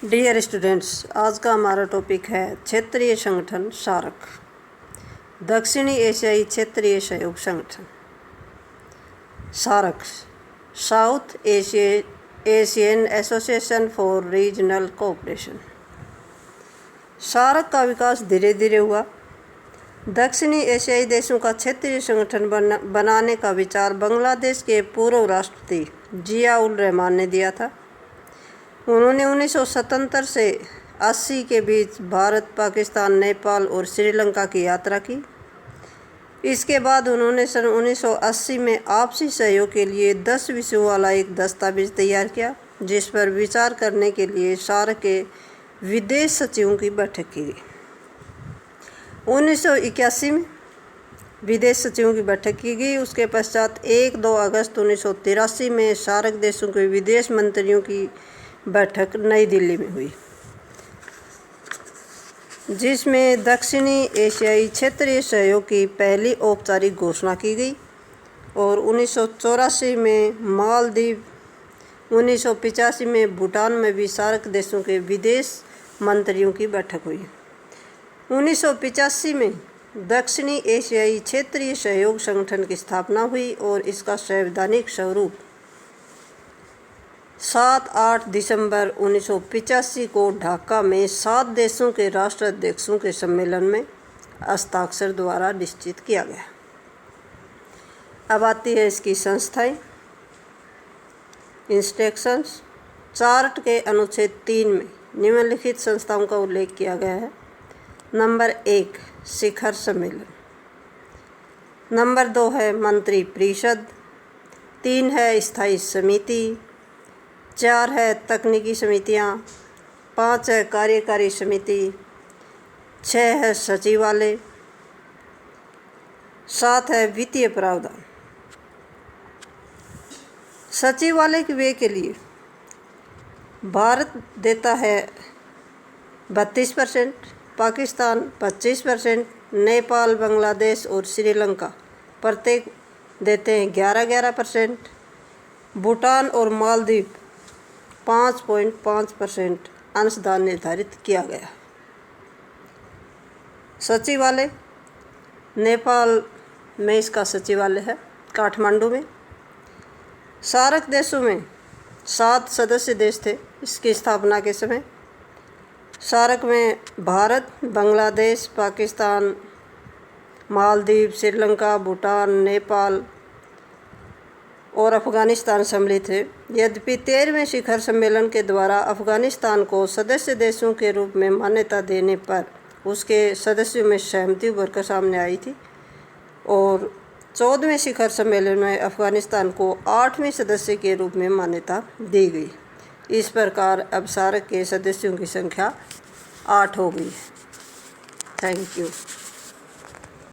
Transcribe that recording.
Dear students, आज का हमारा टॉपिक है क्षेत्रीय संगठन सार्क, दक्षिणी एशियाई क्षेत्रीय सहयोग संगठन। SAARC South Asian Association for Regional Cooperation. SAARC का विकास धीरे धीरे हुआ। दक्षिणी एशियाई देशों का क्षेत्रीय संगठन बनाने का विचार बांग्लादेश के पूर्व राष्ट्रपति जिया-उल रहमान ने दिया था। उन्होंने 1977 से 80 के बीच भारत, पाकिस्तान, नेपाल और श्रीलंका की यात्रा की। इसके बाद उन्होंने सन 1980 में आपसी सहयोग के लिए 10 विषयों वाला एक दस्तावेज तैयार किया, जिस पर विचार करने के लिए सार्क के विदेश सचिवों की बैठक की गई। 1981 में विदेश सचिवों की बैठक की गई। उसके पश्चात 1-2 अगस्त 1983 में सार्क देशों के विदेश मंत्रियों की बैठक नई दिल्ली में हुई, जिसमें दक्षिणी एशियाई क्षेत्रीय सहयोग की पहली औपचारिक घोषणा की गई। और 1984 में मालदीव, 1985 में भूटान में भी सार्क देशों के विदेश मंत्रियों की बैठक हुई। 1985 में दक्षिणी एशियाई क्षेत्रीय सहयोग संगठन की स्थापना हुई और इसका संवैधानिक स्वरूप 7-8 दिसंबर 1985 को ढाका में 7 देशों के राष्ट्राध्यक्षों के सम्मेलन में हस्ताक्षर द्वारा निश्चित किया गया। अब आती है इसकी संस्थाएं। इंस्ट्रक्शंस। चार्ट के अनुच्छेद 3 में निम्नलिखित संस्थाओं का उल्लेख किया गया है। नंबर 1 शिखर सम्मेलन, नंबर 2 है मंत्री परिषद, 3 है स्थायी समिति, 4 है तकनीकी समितियां, 5 है कार्यकारी समिति, 6 है सचिवालय, 7 है वित्तीय प्रावधान। सचिवालय के व्यय के लिए भारत देता है 32%, पाकिस्तान 25%, नेपाल, बांग्लादेश और श्रीलंका प्रत्येक देते हैं 11% भूटान और मालदीव 5.5% अंशदान निर्धारित किया गया। सचिवालय नेपाल में इसका सचिवालय है, काठमांडू में। सार्क देशों में 7 सदस्य देश थे इसकी स्थापना के समय। सार्क में भारत, बांग्लादेश, पाकिस्तान, मालदीव, श्रीलंका, भूटान, नेपाल और अफगानिस्तान सम्मिलित थे। यद्यपि 13वें शिखर सम्मेलन के द्वारा अफगानिस्तान को सदस्य देशों के रूप में मान्यता देने पर उसके सदस्यों में सहमति उभर कर सामने आई थी और 14वें शिखर सम्मेलन में अफगानिस्तान को 8वें सदस्य के रूप में मान्यता दी गई। इस प्रकार अब सार्क के सदस्यों की संख्या 8 हो गई। Thank you.